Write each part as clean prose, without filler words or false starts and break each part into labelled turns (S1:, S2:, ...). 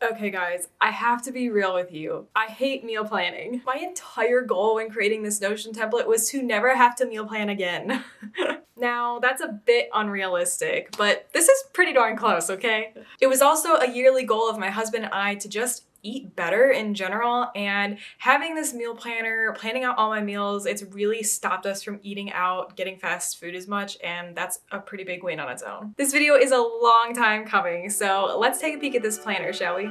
S1: Okay guys, I have to be real with you. I hate meal planning. My entire goal when creating this Notion template was to never have to meal plan again. Now, that's a bit unrealistic, but this is pretty darn close, okay? It was also a yearly goal of my husband and I to just eat better in general, and having this meal planner, planning out all my meals, it's really stopped us from eating out, getting fast food as much, and that's a pretty big win on its own. This video is a long time coming, so let's take a peek at this planner, shall we?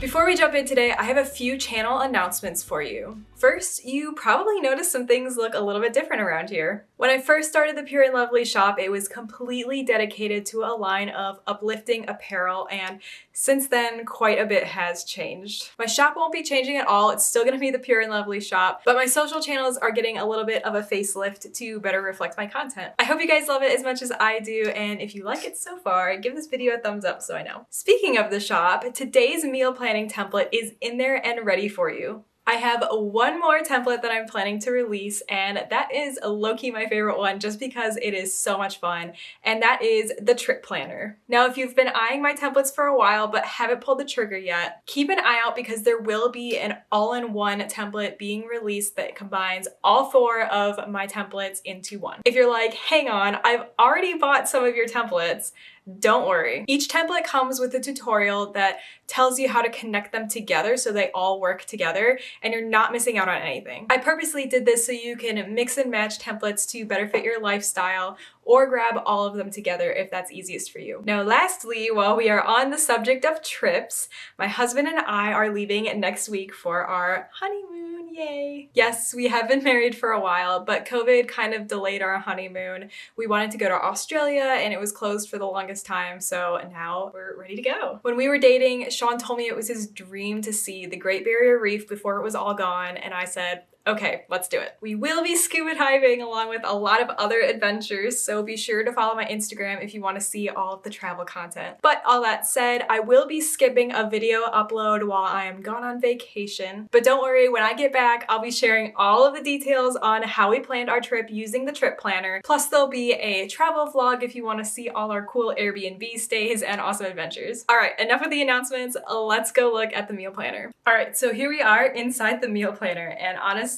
S1: Before we jump in today, I have a few channel announcements for you. First, you probably noticed some things look a little bit different around here. When I first started the Pure and Lovely shop, it was completely dedicated to a line of uplifting apparel, and since then, quite a bit has changed. My shop won't be changing at all. It's still gonna be the Pure and Lovely shop, but my social channels are getting a little bit of a facelift to better reflect my content. I hope you guys love it as much as I do, and if you like it so far, give this video a thumbs up so I know. Speaking of the shop, today's meal planning template is in there and ready for you. I have one more template that I'm planning to release, and that is low-key my favorite one just because it is so much fun, and that is the trip planner. Now, if you've been eyeing my templates for a while but haven't pulled the trigger yet, keep an eye out because there will be an all-in-one template being released that combines all 4 of my templates into one. If you're like, hang on, I've already bought some of your templates, don't worry. Each template comes with a tutorial that tells you how to connect them together so they all work together and you're not missing out on anything. I purposely did this so you can mix and match templates to better fit your lifestyle or grab all of them together if that's easiest for you. Now, lastly, while we are on the subject of trips, my husband and I are leaving next week for our honeymoon. Yay! Yes, we have been married for a while, but COVID kind of delayed our honeymoon. We wanted to go to Australia and it was closed for the longest time, so now we're ready to go. When we were dating, Sean told me it was his dream to see the Great Barrier Reef before it was all gone, and I said, okay, let's do it. We will be scuba diving along with a lot of other adventures, so be sure to follow my Instagram if you want to see all of the travel content. But all that said, I will be skipping a video upload while I am gone on vacation. But don't worry, when I get back, I'll be sharing all of the details on how we planned our trip using the trip planner. Plus there'll be a travel vlog if you want to see all our cool Airbnb stays and awesome adventures. All right, enough of the announcements. Let's go look at the meal planner. All right, so here we are inside the meal planner, and honestly,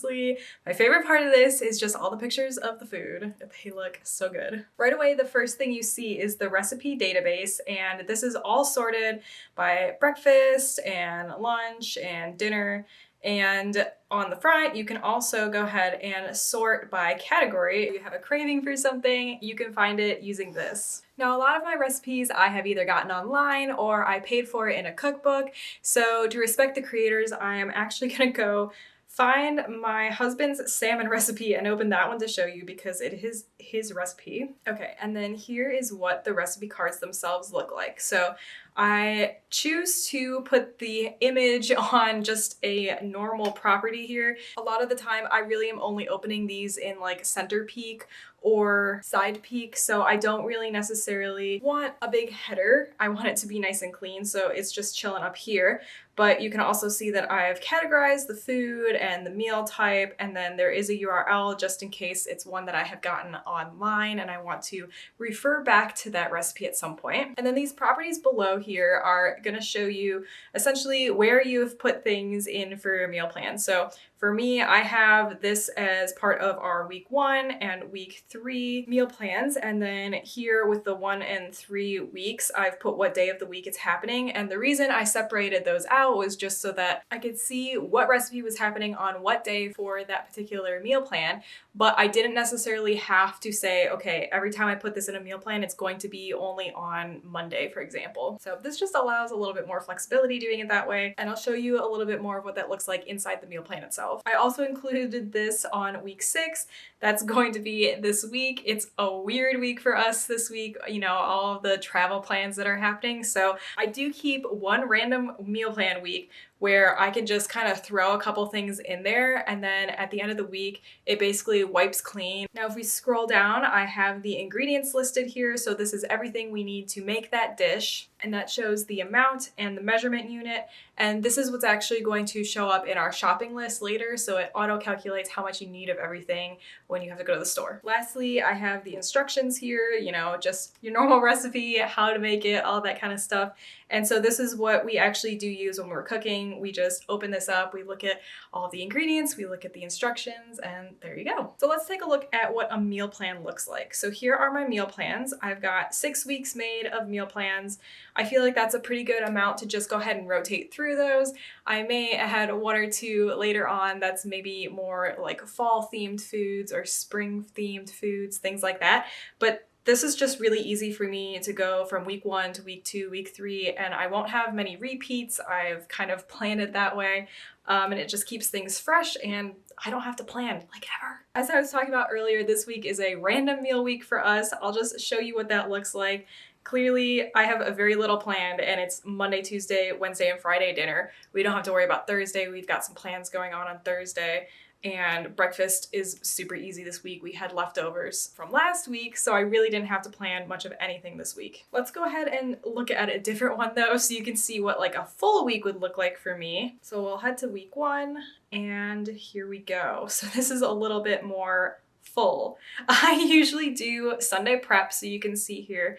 S1: my favorite part of this is just all the pictures of the food. They look so good. Right away, the first thing you see is the recipe database, and this is all sorted by breakfast and lunch and dinner. And on the front, you can also go ahead and sort by category. If you have a craving for something, you can find it using this. Now, a lot of my recipes I have either gotten online or I paid for it in a cookbook. So to respect the creators, I am actually gonna go find my husband's salmon recipe and open that one to show you because it is his recipe. Okay, and then here is what the recipe cards themselves look like. So I choose to put the image on just a normal property here. A lot of the time I really am only opening these in like center peak or side peak, so I don't really necessarily want a big header. I want it to be nice and clean, so it's just chilling up here. But you can also see that I've categorized the food and the meal type, and then there is a URL just in case it's one that I have gotten online and I want to refer back to that recipe at some point. And then these properties below here are gonna show you essentially where you've put things in for your meal plan. So for me, I have this as part of our week 1 and week 3 meal plans. And then here with the 1 and 3 weeks, I've put what day of the week it's happening. And the reason I separated those out was just so that I could see what recipe was happening on what day for that particular meal plan. But I didn't necessarily have to say, okay, every time I put this in a meal plan, it's going to be only on Monday, for example. So this just allows a little bit more flexibility doing it that way. And I'll show you a little bit more of what that looks like inside the meal plan itself. I also included this on week 6. That's going to be this week. It's a weird week for us this week, you know, all of the travel plans that are happening. So I do keep one random meal plan week where I can just kind of throw a couple things in there, and then at the end of the week, it basically wipes clean. Now, if we scroll down, I have the ingredients listed here. So this is everything we need to make that dish, and that shows the amount and the measurement unit. And this is what's actually going to show up in our shopping list later, so it auto-calculates how much you need of everything when you have to go to the store. Lastly, I have the instructions here, just your normal recipe, how to make it, all that kind of stuff. And so this is what we actually do use when we're cooking. We just open this up, we look at all the ingredients, we look at the instructions, and there you go. So let's take a look at what a meal plan looks like. So here are my meal plans. I've got 6 weeks made of meal plans. I feel like that's a pretty good amount to just go ahead and rotate through those. I may add 1 or 2 later on that's maybe more like fall themed foods or spring themed foods, things like that. But this is just really easy for me to go from week 1 to week 2, week 3, and I won't have many repeats. I've kind of planned it that way, and it just keeps things fresh, and I don't have to plan like ever. As I was talking about earlier, this week is a random meal week for us. I'll just show you what that looks like. Clearly, I have a very little planned, and it's Monday, Tuesday, Wednesday, and Friday dinner. We don't have to worry about Thursday. We've got some plans going on Thursday, and breakfast is super easy this week. We had leftovers from last week, so I really didn't have to plan much of anything this week. Let's go ahead and look at a different one though, so you can see what like a full week would look like for me. So we'll head to week 1, and here we go. So this is a little bit more full. I usually do Sunday prep, so you can see here.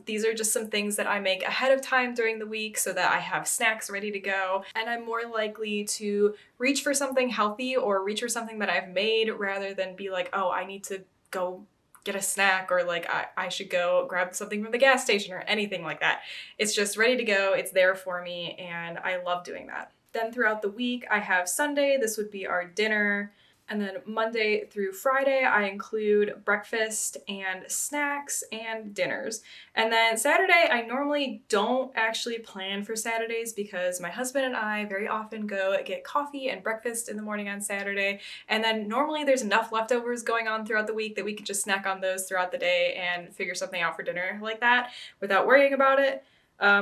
S1: These are just some things that I make ahead of time during the week so that I have snacks ready to go, and I'm more likely to reach for something healthy or reach for something that I've made rather than be like, oh, I need to go get a snack, or like I should go grab something from the gas station or anything like that. It's just ready to go, it's there for me, and I love doing that. Then throughout the week, I have Sunday, this would be our dinner. And then Monday through Friday, I include breakfast and snacks and dinners. And then Saturday, I normally don't actually plan for Saturdays because my husband and I very often go get coffee and breakfast in the morning on Saturday. And then normally there's enough leftovers going on throughout the week that we could just snack on those throughout the day and figure something out for dinner like that without worrying about it.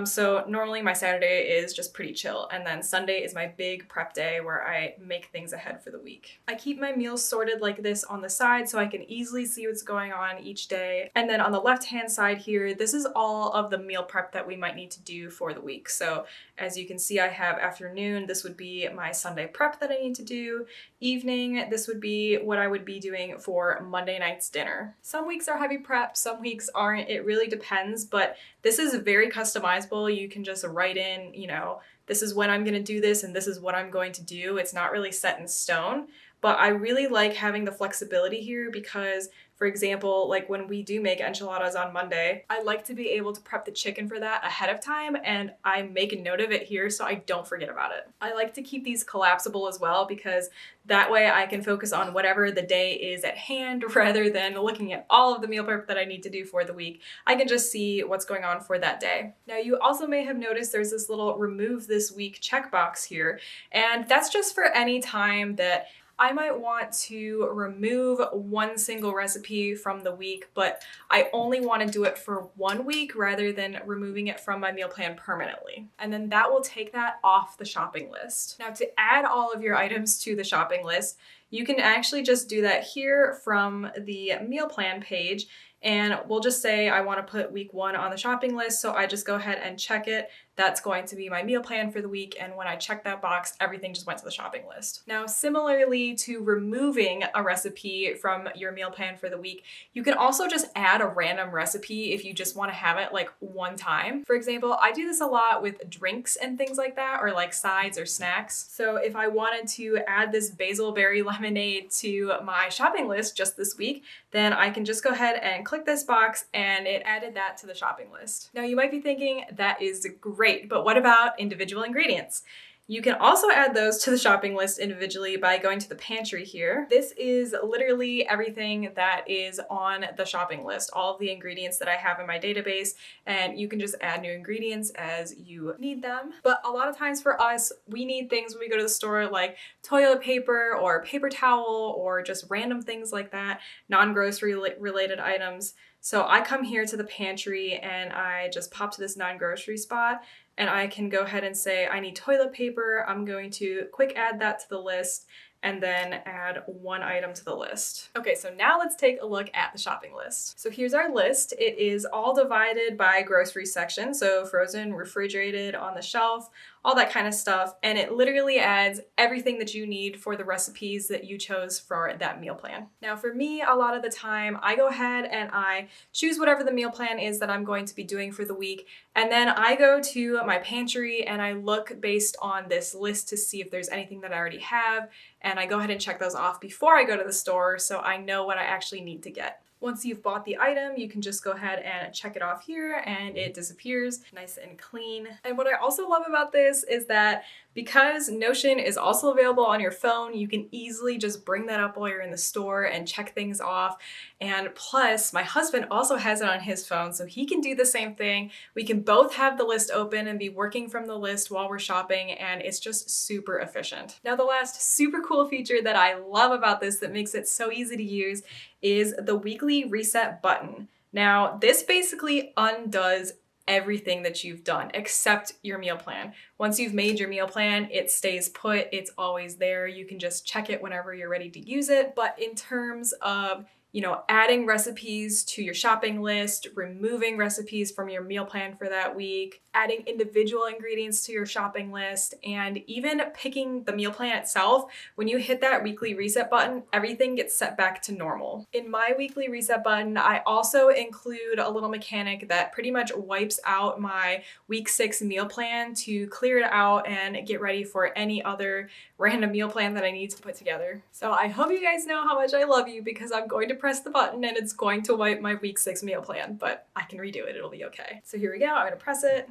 S1: So normally my Saturday is just pretty chill, and then Sunday is my big prep day where I make things ahead for the week. I keep my meals sorted like this on the side so I can easily see what's going on each day. And then on the left hand side here, this is all of the meal prep that we might need to do for the week. So as you can see, I have afternoon, this would be my Sunday prep that I need to do. Evening, this would be what I would be doing for Monday night's dinner. Some weeks are heavy prep, some weeks aren't. It really depends, but this is very customizable. You can just write in, this is when I'm going to do this and this is what I'm going to do. It's not really set in stone, but I really like having the flexibility here because, for example, like when we do make enchiladas on Monday, I like to be able to prep the chicken for that ahead of time, and I make a note of it here so I don't forget about it. I like to keep these collapsible as well because that way I can focus on whatever the day is at hand rather than looking at all of the meal prep that I need to do for the week. I can just see what's going on for that day. Now, you also may have noticed there's this little remove this week checkbox here, and that's just for any time that I might want to remove one single recipe from the week, but I only want to do it for 1 week rather than removing it from my meal plan permanently. And then that will take that off the shopping list. Now, to add all of your items to the shopping list, you can actually just do that here from the meal plan page. And we'll just say I want to put week 1 on the shopping list, so I just go ahead and check it. That's going to be my meal plan for the week, and when I check that box, everything just went to the shopping list. Now, similarly to removing a recipe from your meal plan for the week, you can also just add a random recipe if you just want to have it like one time. For example, I do this a lot with drinks and things like that, or like sides or snacks. So if I wanted to add this basil berry lemonade to my shopping list just this week, then I can just go ahead and click this box and it added that to the shopping list. Now, you might be thinking that is great, but what about individual ingredients? You can also add those to the shopping list individually by going to the pantry here. This is literally everything that is on the shopping list, all of the ingredients that I have in my database, and you can just add new ingredients as you need them. But a lot of times for us, we need things when we go to the store like toilet paper or paper towel or just random things like that, non-grocery related items. So I come here to the pantry and I just pop to this non-grocery spot, and I can go ahead and say I need toilet paper. I'm going to quick add that to the list and then add one item to the list. Okay, so now let's take a look at the shopping list. So here's our list. It is all divided by grocery section, so frozen, refrigerated, on the shelf, all that kind of stuff, and it literally adds everything that you need for the recipes that you chose for that meal plan. Now for me, a lot of the time, I go ahead and I choose whatever the meal plan is that I'm going to be doing for the week, and then I go to my pantry and I look based on this list to see if there's anything that I already have, and I go ahead and check those off before I go to the store so I know what I actually need to get. Once you've bought the item, you can just go ahead and check it off here and it disappears nice and clean. And what I also love about this is that because Notion is also available on your phone, you can easily just bring that up while you're in the store and check things off. And plus, my husband also has it on his phone, so he can do the same thing. We can both have the list open and be working from the list while we're shopping, and it's just super efficient. Now, the last super cool feature that I love about this that makes it so easy to use is the weekly reset button. Now, this basically undoes everything that you've done except your meal plan. Once you've made your meal plan, it stays put, it's always there. You can just check it whenever you're ready to use it. But in terms of adding recipes to your shopping list, removing recipes from your meal plan for that week, adding individual ingredients to your shopping list, and even picking the meal plan itself, when you hit that weekly reset button, everything gets set back to normal. In my weekly reset button, I also include a little mechanic that pretty much wipes out my week 6 meal plan to clear it out and get ready for any other random meal plan that I need to put together. So I hope you guys know how much I love you, because I'm going to press the button and it's going to wipe my week 6 meal plan, but I can redo it, it'll be okay. So here we go, I'm gonna press it.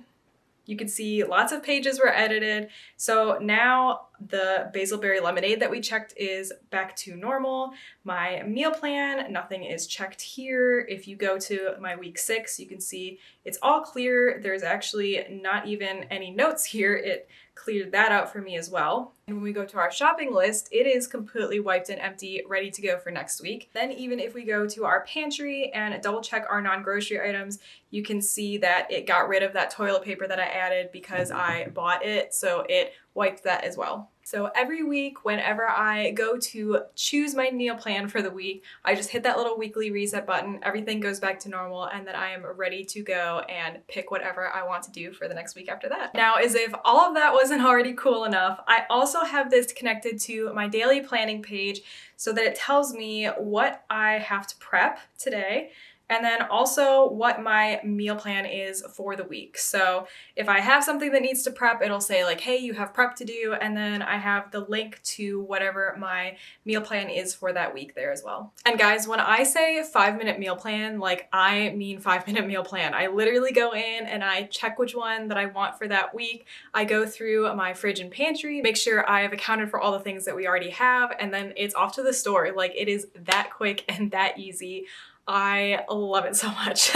S1: You can see lots of pages were edited. So now the basil berry lemonade that we checked is back to normal. My meal plan, nothing is checked here. If you go to my week 6, you can see it's all clear. There's actually not even any notes here. It cleared that out for me as well. And when we go to our shopping list, it is completely wiped and empty, ready to go for next week. Then even if we go to our pantry and double check our non-grocery items, you can see that it got rid of that toilet paper that I added because I bought it, so it wiped that as well. So every week, whenever I go to choose my meal plan for the week, I just hit that little weekly reset button, everything goes back to normal, and then I am ready to go and pick whatever I want to do for the next week after that. Now, as if all of that wasn't already cool enough, I also have this connected to my daily planning page so that it tells me what I have to prep today, and then also what my meal plan is for the week. So if I have something that needs to prep, it'll say like, hey, you have prep to do, and then I have the link to whatever my meal plan is for that week there as well. And guys, when I say 5-minute meal plan, like I mean 5-minute meal plan. I literally go in and I check which one that I want for that week. I go through my fridge and pantry, make sure I have accounted for all the things that we already have, and then it's off to the store. Like, it is that quick and that easy. I love it so much.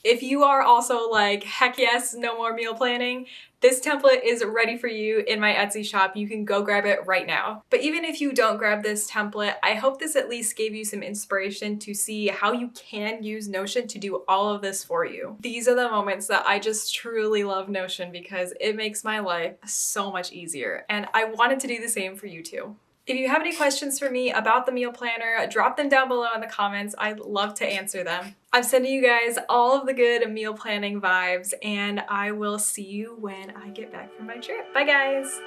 S1: If you are also like, heck yes, no more meal planning, this template is ready for you in my Etsy shop. You can go grab it right now. But even if you don't grab this template, I hope this at least gave you some inspiration to see how you can use Notion to do all of this for you. These are the moments that I just truly love Notion because it makes my life so much easier. And I wanted to do the same for you too. If you have any questions for me about the meal planner, drop them down below in the comments. I'd love to answer them. I'm sending you guys all of the good meal planning vibes, and I will see you when I get back from my trip. Bye guys!